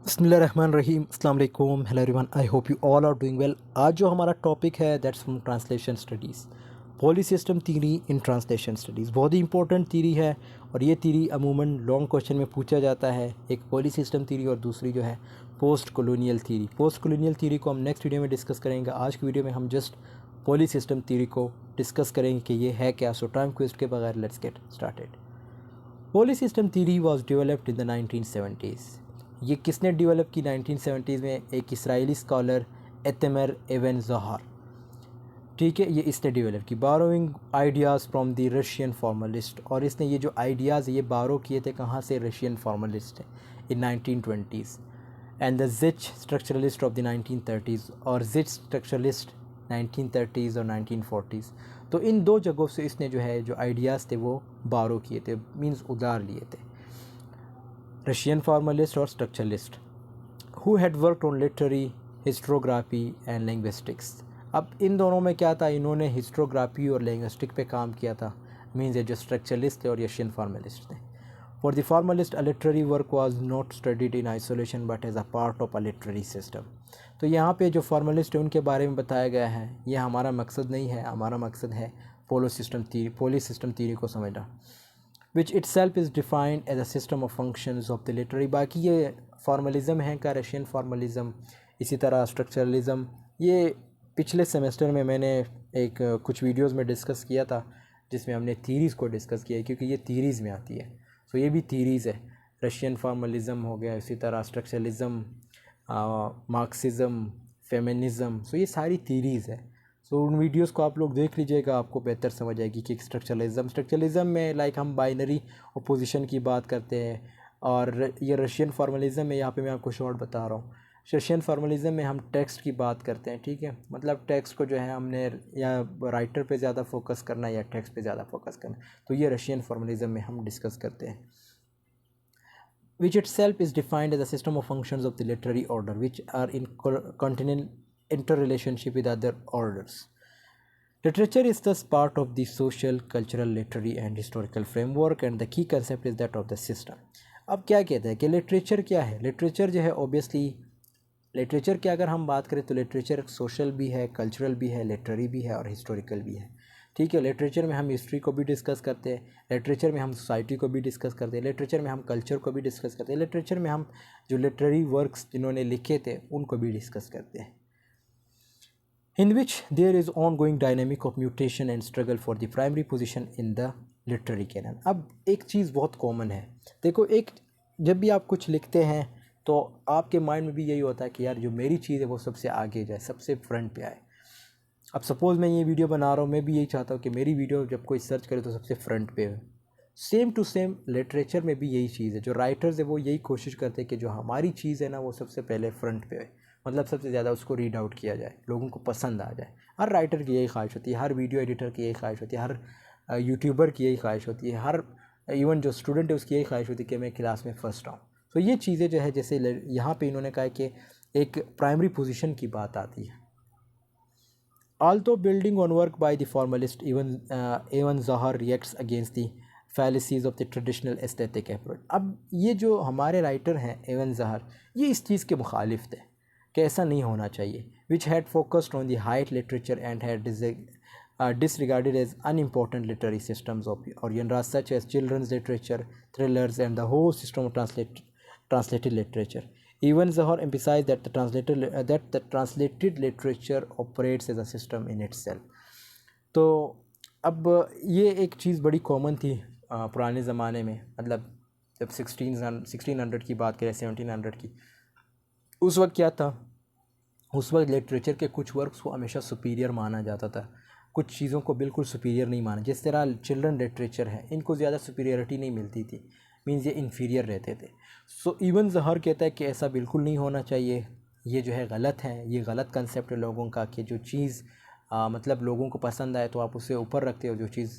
बिस्मिल्लाहिर्रहमानिर्रहीम अस्सलाम वालेकुम hello everyone I hope you all are doing well. आज जो हमारा टॉपिक है that's from translation studies, poly system theory in translation studies. बहुत ही इंपॉर्टेंट थ्योरी है और ये थ्योरी अमूमन लॉन्ग क्वेश्चन में पूछा जाता है। एक पॉली सिस्टम थ्योरी और दूसरी जो है post colonial theory. Post colonial theory को हम नेक्स्ट वीडियो में डिस्कस करेंगे। आज की वीडियो में हम जस्ट पॉली सिस्टम थ्योरी को डिस्कस करेंगे कि ये है क्या। सो टाइम वेस्ट के बगैर let's get started. Poly system theory was developed in the 1970s। ये किसने डेवलप की 1970s में? एक इसराइली स्कॉलर एतमर एवन ज़ोहर, ठीक है, ये इसने डेवलप की burrowing ideas from the Russian formalist. और इसने ये जो आइडियाज़ ये बारो किए थे कहाँ से? Russian formalist in 1920s and the Czech structuralist of the 1930s और जिच स्ट्रक्चरलिस्ट 1930s और 1940s। तो इन दो जगहों से इसने जो है जो आइडियाज़ थे वो बारो किए थे, मींस उधार लिए थे। रशियन फॉर्मलिस्ट और structuralist who had worked on literary historiography and linguistics. अब इन दोनों में क्या था? इन्होंने हिस्टोग्राफी और लिंग्विस्टिक पे काम किया था, मींस ये जो स्ट्रक्चरलिस्ट थे और रशियन फॉर्मलिस्ट थे। For the formalist a literary work was not studied in isolation but as a part of a literary system. तो यहाँ पे जो फॉर्मलिस्ट है उनके बारे में बताया गया है, ये हमारा मकसद नहीं है। हमारा मकसद है पोली सिस्टम थ्योरी को समझना, which itself is defined as a system of functions of the literary. बाकी ये फॉर्मलिज़म है का रशियन फॉर्मलिज़म, इसी तरह स्ट्रक्चरलिज़म, ये पिछले सेमेस्टर में मैंने एक कुछ वीडियोस में डिस्कस किया था जिसमें हमने थीरीज़ को डिस्कस किया है, क्योंकि ये थीरीज़ में आती है। सो ये भी थीरीज़ है। रशियन फॉर्मलिज़म हो गया, इसी तरह स्ट्रक्चरलिज़म, मार्क्सिज़म, फेमिनिज़म, सो ये सारी थीरीज़ है। सो उन वीडियोस को आप लोग देख लीजिएगा, आपको बेहतर समझ आएगी कि स्ट्रक्चरलिज़म में लाइक हम बाइनरी ओपोजिशन की बात करते हैं। और ये रशियन फॉर्मलिज़म में यहाँ पे मैं आपको शॉर्ट बता रहा हूँ। रशियन फॉर्मलिज़म में हम टेक्स्ट की बात करते हैं, ठीक है, मतलब टेक्स्ट को जो है हमने या राइटर पे ज़्यादा फोकस करना या टेक्स्ट पे ज़्यादा फोकस करना, तो ये रशियन फॉर्मलिज़म में हम डिस्कस करते हैं। Which itself is defined as a system of functions of the literary order which are in continual interrelationship with other orders. Literature is thus part of the social, cultural, literary and historical framework and the key concept is that of the system. अब क्या कहते हैं कि literature क्या है? Literature जो है obviously literature की अगर हम बात करें तो लिटरेचर सोशल भी है, कल्चरल भी है, लिटरेरी भी है और हिस्टोरिकल भी है, ठीक है। लिटरेचर में हम हिस्ट्री को भी डिस्कस करते हैं, लिटरेचर में हम सोसाइटी को भी डिस्कस करते हैं, लिटरेचर में हम कल्चर को भी डिस्कस करते हैं, लिटरेचर में हम जो लिटरेरी वर्क्स जिन्होंने लिखे थे उनको भी डिस्कस करते हैं। in which there is ongoing dynamic of mutation and struggle for the primary position in the literary canon। अब एक चीज़ बहुत कॉमन है, देखो, एक जब भी आप कुछ लिखते हैं तो आपके माइंड में भी यही होता है कि यार जो मेरी चीज़ है वो सबसे आगे जाए, सबसे फ्रंट पे आए। अब सपोज़ मैं ये वीडियो बना रहा हूँ, मैं भी यही चाहता हूँ कि मेरी वीडियो जब कोई सर्च करे तो सबसे फ्रंट पे हो। सेम टू सेम लिटरेचर में भी यही चीज़ है, जो राइटर्स है वो यही कोशिश करते हैं कि जो हमारी चीज़ है ना वो सबसे पहले फ्रंट पे है, मतलब सबसे ज़्यादा उसको रीड आउट किया जाए, लोगों को पसंद आ जाए। हर राइटर की यही ख्वाहिश होती है, हर वीडियो एडिटर की यही ख्वाहिश होती है, हर यूट्यूबर की यही ख्वाहिश होती है, हर इवन जो स्टूडेंट है उसकी यही ख्वाहिश होती है कि मैं क्लास में फ़र्स्ट आऊँ। तो ये चीज़ें जो है, जैसे यहाँ पे इन्होंने कहा कि एक प्राइमरी पोजीशन की बात आती है। Although building on work by the formalist, even Zahar reacts against the fallacies of the traditional aesthetic approach। अब ये जो हमारे राइटर हैं एवन ज़हर, ये इस चीज़ के मुखालिफ थे कि ऐसा नहीं होना चाहिए, which had focused on the high literature and had disregarded as unimportant literary systems of genres such as children's literature, thrillers and the whole system of translated literature। Even Zahar emphasized that the translated literature operates as a system in itself। तो अब ये एक चीज़ बड़ी common थी पुराने ज़माने में, मतलब जब 1600 की बात करें, 1700 की, उस वक्त क्या था? उस वक्त लिटरेचर के कुछ वर्क्स को हमेशा सुपीरियर माना जाता था, कुछ चीज़ों को बिल्कुल सुपीरियर नहीं माना। जिस तरह चिल्ड्रन लिटरेचर है, इनको ज़्यादा सुपीरियरिटी नहीं मिलती थी, मींस ये इन्फीरियर रहते थे। सो इवन ज़हर कहता है कि ऐसा बिल्कुल नहीं होना चाहिए, ये जो है गलत है, ये गलत कंसेप्ट है लोगों का कि जो चीज़ मतलब लोगों को पसंद आए तो आप उसे ऊपर रखते हो। जो चीज़,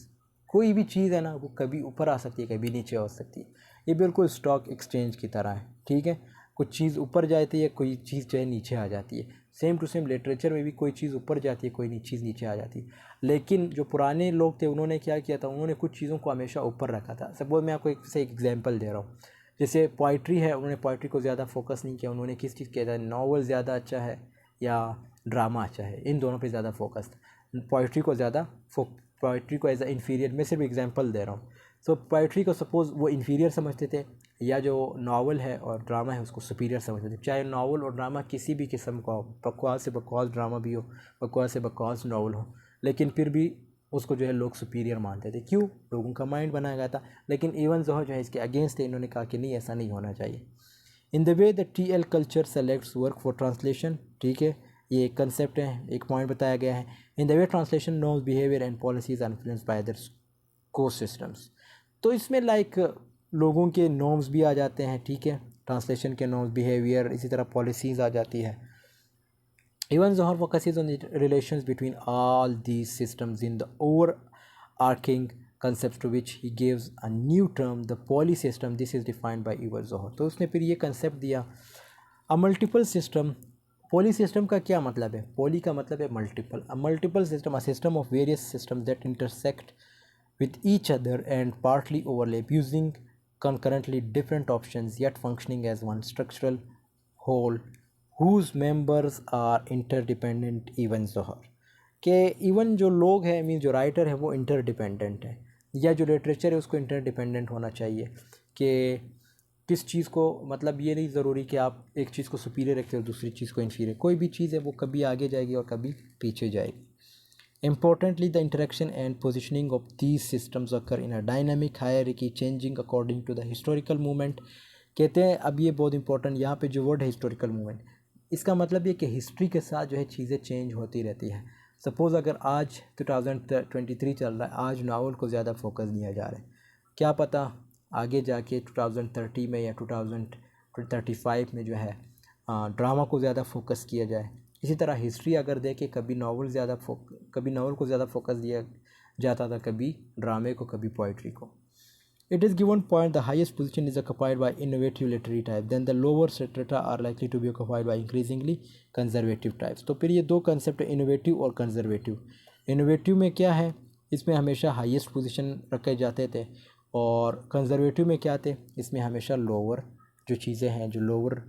कोई भी चीज़ है ना, वो कभी ऊपर आ सकती है, कभी नीचे हो सकती है। ये बिल्कुल स्टॉक एक्सचेंज की तरह है, ठीक है, कुछ चीज़ ऊपर जाती है, कोई चीज़ जो है नीचे आ जाती है। सेम टू सेम लिटरेचर में भी कोई चीज़ ऊपर जाती है, कोई चीज़ नीचे आ जाती है। लेकिन जो पुराने लोग थे उन्होंने क्या किया था, उन्होंने कुछ चीज़ों को हमेशा ऊपर रखा था। सपोज मैं आपको एक से एग्जांपल दे रहा हूँ, जैसे पोइट्री है, उन्होंने पोइट्री को ज़्यादा फोकस नहीं किया, उन्होंने किस चीज़ किया था, नावल ज़्यादा अच्छा है या ड्रामा अच्छा है, इन दोनों पे ज़्यादा फोकस था। पोइट्री को पोइट्री को एज अ इन्फीरियर, मैं सिर्फ एग्जांपल दे रहा हूँ। सो पोइट्री को सपोज़ वो इन्फीरियर समझते थे, या जो नावल है और ड्रामा है उसको सुपीरियर समझते थे। चाहे नावल और ड्रामा किसी भी किस्म का हो, बकवास से बकवास ड्रामा भी हो, बकवास से बकवास नावल हो, लेकिन फिर भी उसको जो है लोग सुपीरियर मानते थे। क्यों? लोगों का माइंड बनाया गया था। लेकिन इवन ज़ोहर जो है इसके अगेंस्ट थे, इन्होंने कहा कि नहीं, ऐसा नहीं होना चाहिए। इन the way the TL culture selects work for translation, ठीक है, ये एक कंसेप्ट है, एक पॉइंट बताया गया है। In the way translation norms behaviour and policies are influenced by other course systems. तो इसमें लोगों के नॉर्म्स भी आ जाते हैं, ठीक है, ट्रांसलेशन के नॉर्म्स, बिहेवियर, इसी तरह पॉलिसीज़ आ जाती है। Even Zohar focuses on the relations between all these systems in the overarching concepts to which he gives a new term, the poly system. This is defined by Ibn Zohar. तो उसने फिर ये concept दिया, a multiple system. Poly system का क्या मतलब है? Poly का मतलब है multiple. A multiple system, a system of various system that intersect with each other and partly overlap, using concurrently different options yet functioning as one structural whole whose members are interdependent। Even जोहर के even जो लोग हैं, mean जो writer है वो interdependent है, या जो लिटरेचर है उसको इंटरडिपेंडेंट होना चाहिए। कि किस चीज़ को, मतलब ये नहीं ज़रूरी कि आप एक चीज़ को सुपीरियर रखें और दूसरी चीज़ को इन्फीरियर। कोई भी चीज़ है वो कभी आगे जाएगी और कभी पीछे जाएगी। Importantly, the interaction and positioning of these systems occur in a dynamic hierarchy changing according to the historical movement। कहते हैं, अब ये बहुत इंपॉर्टेंट, यहाँ पे जो वर्ड है हिस्टोरिकल मूवमेंट, इसका मतलब ये कि हिस्ट्री के साथ जो है चीज़ें चेंज होती रहती है। सपोज़ अगर आज 2023 चल रहा है, आज नावल को ज़्यादा फोकस दिया जा रहा है, क्या पता आगे जाके 2030 में या 2035 में जो है ड्रामा को ज़्यादा फोकस किया जाए। इसी तरह हिस्ट्री अगर देखें, कभी नावल को ज़्यादा फोकस दिया जाता था, कभी ड्रामे को, कभी पोइट्री को। It is given point the highest position is occupied by innovative literary type, then the lower strata are likely to be occupied by increasingly conservative types. तो फिर ये दो कंसेप्ट है, इनोवेटिव और कंजर्वेटिव। इनोवेटिव में क्या है, इसमें हमेशा हाईएस्ट पोजीशन रखे जाते थे, और कंजर्वेटिव में क्या थे, इसमें हमेशा लोअर जो चीज़ें हैं, जो lower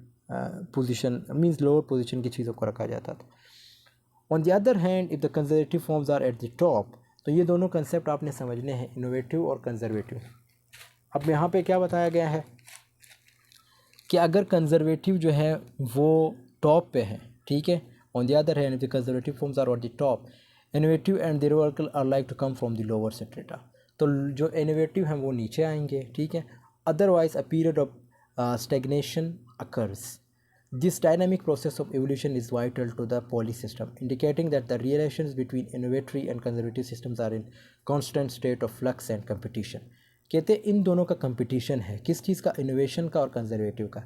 position means lower position की चीज़ों को रखा जाता था। On the other hand, if the conservative forms are at the top, तो ये दोनों कंसेप्ट आपने समझने हैं, इनोवेटिव और कंजर्वेटिव। अब यहाँ पे क्या बताया गया है कि अगर कंजर्वेटिव जो है वो टॉप पे है, ठीक है, on the other hand, if the conservative forms are at the top, innovative and the रिवर्कल are like to come from the lower strata. तो जो इनोवेटिव हैं वो नीचे आएंगे, ठीक है। Otherwise a period of stagnation occurs. This dynamic process of evolution is vital to the poly system, indicating that the relations between innovatory and conservative systems are in constant state of flux and competition। कहते इन दोनों का competition है, किस चीज़ का, innovation का और conservative का।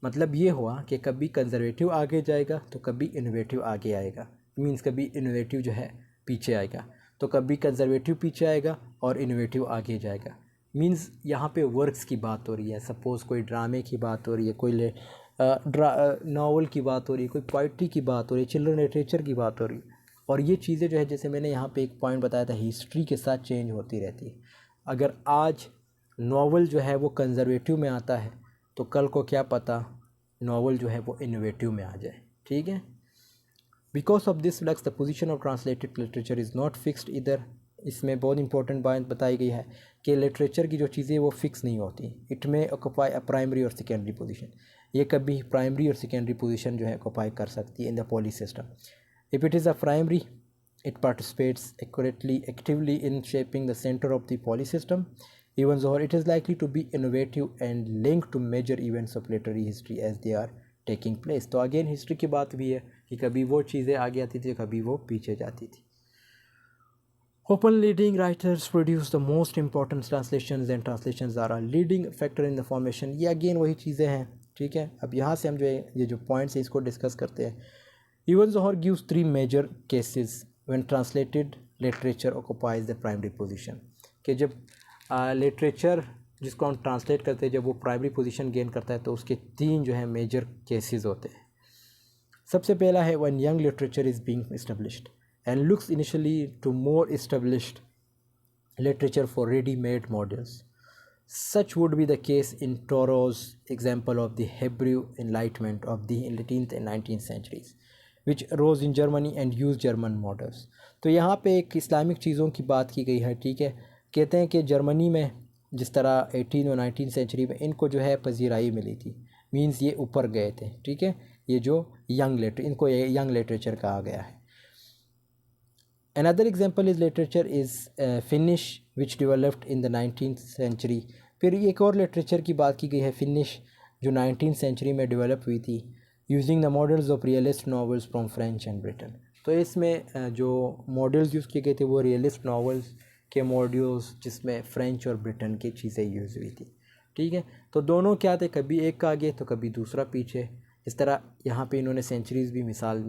मतलब ये हुआ कि कभी कंजर्वेटिव आगे जाएगा तो कभी इनोवेटिव आगे आएगा, मीन्स कभी इनोवेटिव जो है पीछे आएगा, तो कभी कंजर्वेटिव पीछे आएगा और इनोवेटिव आगे जाएगा। मीन्स यहाँ पे वर्क्स की बात हो रही है, सपोज़ कोई ड्रामे की बात हो रही है, कोई नावल की बात हो रही है, कोई पोइट्री की बात हो रही है, चिल्ड्रन लिटरेचर की बात हो रही है। और ये चीज़ें जो है, जैसे मैंने यहाँ पे एक पॉइंट बताया था, हिस्ट्री के साथ चेंज होती रहती है। अगर आज नावल जो है वो कंजर्वेटिव में आता है, तो कल को क्या पता नावल जो है वो इनोवेटिव में आ जाए, ठीक है। Because of this flux the position of translated literature is not fixed इधर। इसमें बहुत इंपॉर्टेंट बात बताई गई है कि लिटरेचर की जो चीज़ें वो फिक्स नहीं होती, इट में ऑक्यूपाई अ प्राइमरी और सेकेंडरी पोजीशन। ये कभी प्राइमरी और सेकेंडरी पोजीशन जो है ऑक्यूपाई कर सकती है in the poly system. If it is a primary, it participates actively in shaping the center of the poly system, even though it is likely to be innovative and linked to major events of literary history as they are taking place। तो again history की बात भी है कि कभी वो चीज़ें आगे आती थी, कभी वो पीछे जाती थी। Open leading writers produce the most important translations and translations are a leading factor in the formation। ये अगेन वही चीज़ें हैं, ठीक है। अब यहाँ से हम जो है ये जो पॉइंट्स है इसको डिस्कस करते हैं। Even Zohar gives 3 major cases when translated literature occupies the primary position। कि जब लिटरेचर जिसको हम ट्रांसलेट करते हैं, जब वो प्राइमरी पोजीशन गेन करता है, तो उसके 3 जो है मेजर केसेस होते हैं। सबसे पहला है when young literature is being established and looks initially to more established literature for ready-made models। Such would be the case in Thoreau's example of the Hebrew Enlightenment of the 18th and 19th centuries, which arose in Germany and used German models. तो यहाँ पे एक Islamic चीज़ों की बात की गई है, ठीक है। कहते हैं कि जर्मनी में जिस तरह 18 और 19 सेंचुरी में इनको जो है पजीराई मिली थी, मींस ये ऊपर गए थे, ठीक है। ये जो इनको यंग लिटरेचर कहा गया है। Another example is literature is Finnish which developed in the 19th century। फिर एक और लिटरेचर की बात की गई है फिनिश जो 19th सेंचुरी में डेवलप हुई थी, using the models of realist novels from French and Britain. तो इसमें जो मॉडल्स यूज़ किए गए थे वो रियलिस्ट नॉवेल्स के मॉड्यूल्स जिसमें फ्रेंच और ब्रिटेन की चीज़ें यूज़ हुई थी, ठीक है। तो दोनों क्या थे, कभी एक आगे तो कभी दूसरा पीछे। इस तरह यहाँ पे इन्होंने सेंचुरीज़ भी मिसाल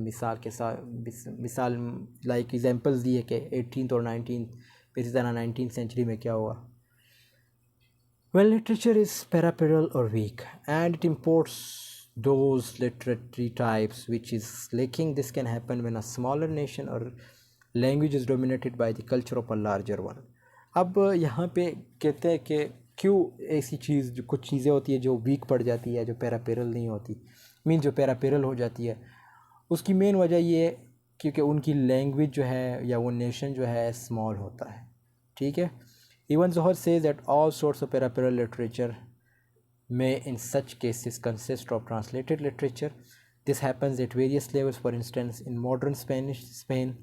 लाइक एग्जांपल्स दिए कि 18th और 19th, फिर इसी तरह 19th सेंचुरी में क्या हुआ। When literature is paraphrasal or weak and it imports those literary types which is lacking, this can happen when a smaller nation or language is dominated by the culture of a larger one। अब यहाँ पे कहते हैं कि क्यों ऐसी चीज़ जो कुछ चीज़ें होती है जो वीक पड़ जाती है, जो पैरापेरल नहीं होती, मीन जो पैरापेरल हो जाती है, उसकी मेन वजह ये है क्योंकि उनकी लैंग्वेज जो है या वो नेशन जो है स्मॉल होता है, ठीक है। Even Zohar says that all sorts of paraphrasal literature may in such cases consist of translated literature. This happens at various levels. For instance, in modern Spain,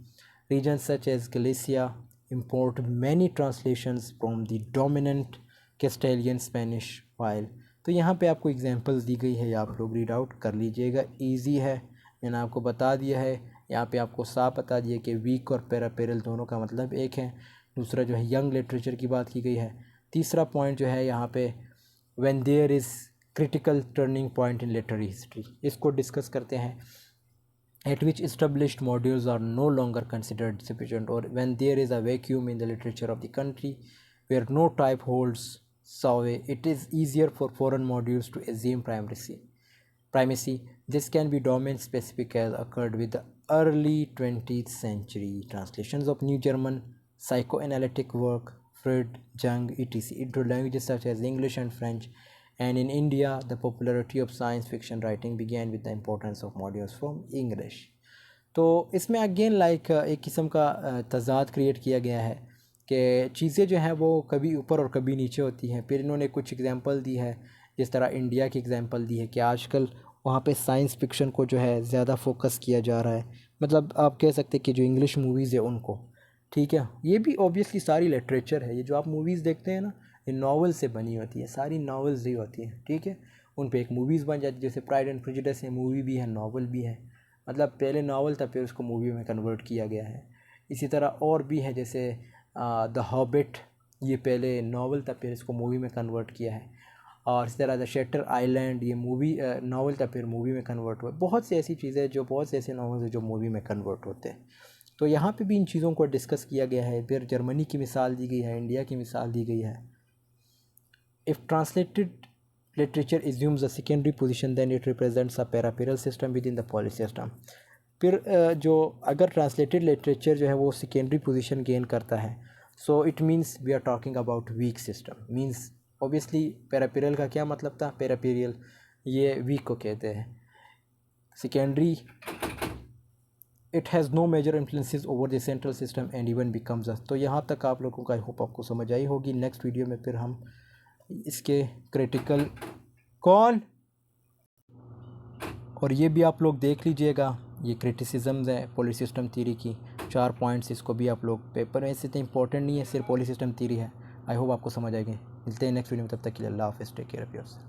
regions such as Galicia import many translations from the dominant Castilian Spanish while। तो यहाँ पे आपको examples दी गई है, आप लोग read out कर लीजिएगा, इजी है। मैंने आपको बता दिया है, यहाँ पे आपको साफ बता दिया कि वीक और पैरापेरल दोनों का मतलब एक है। दूसरा जो है यंग लिटरेचर की बात की गई है। तीसरा पॉइंट जो है यहाँ पे when there is critical turning point in literary history, इसको डिस्कस करते हैं। At which established modules are no longer considered sufficient or when there is a vacuum in the literature of the country where no type holds sway, it is easier for foreign modules to assume primacy. This can be domain specific as occurred with the early 20th century translations of New German psychoanalytic work, Freud, Jung, etc. into languages such as English and French. And in India, the popularity of science fiction writing began with the importance of modules from English। तो इसमें again like एक किस्म का तज़ाद create किया गया है कि चीज़ें जो हैं वो कभी ऊपर और कभी नीचे होती हैं। फिर इन्होंने कुछ एग्जांपल दी है, जिस तरह इंडिया की एग्जांपल दी है कि आजकल वहाँ पे साइंस फिक्शन को जो है ज़्यादा फोकस किया जा रहा है। मतलब आप कह सकते हैं कि जो इंग्लिश मूवीज़ है उनको, ठीक है। ये भी ऑब्वियसली सारी लिटरेचर है, ये जो आप मूवीज़ देखते हैं ना, ये नावल से बनी होती है, सारी नावल्स ही होती हैं, ठीक है। उन पे एक मूवीज़ बन जाती है, जैसे प्राइड एंड प्रेजुडिस है, मूवी भी है नावल भी है। मतलब पहले नावल था, फिर उसको मूवी में कन्वर्ट किया गया है। इसी तरह और भी है, जैसे द हॉबिट, ये पहले नावल था, फिर इसको मूवी में कन्वर्ट किया है। और इस तरह द शटर आइलैंड, ये मूवी नावल था, फिर मूवी में कन्वर्ट हुआ। बहुत सी ऐसी चीज़ें जो बहुत से ऐसे नावल्स हैं जो मूवी में कन्वर्ट होते हैं। तो यहाँ पे भी इन चीज़ों को डिस्कस किया गया है। फिर जर्मनी की मिसाल दी गई है, इंडिया की मिसाल दी गई है। If translated literature assumes a secondary position then it represents a paraphrasal system within the poly system। फिर जो अगर ट्रांसलेटेड लिटरेचर जो है वो सेकेंडरी पोजीशन गेन करता है, so it means we are talking about weak system. Means obviously peripheral का क्या मतलब था, पैरापेरियल ये वीक को कहते हैं। Secondary it has no major influences over the central system and even becomes a. तो यहाँ तक आप लोगों का आई होप आपको समझ आई होगी। नेक्स्ट वीडियो में फिर हम इसके क्रिटिकल कौन, और ये भी आप लोग देख लीजिएगा, ये क्रिटिसिज्म्स हैं पॉली सिस्टम थ्योरी की, 4 पॉइंट्स, इसको भी आप लोग पेपर में, इससे तो इंपॉर्टेंट नहीं है, सिर्फ पॉली सिस्टम थ्योरी है। आई होप आपको समझ आएगी। मिलते हैं नेक्स्ट वीडियो में, तब तक के लिए अल्लाह हाफ़िज़, टेक केयर ऑफ़ योरसेल्फ।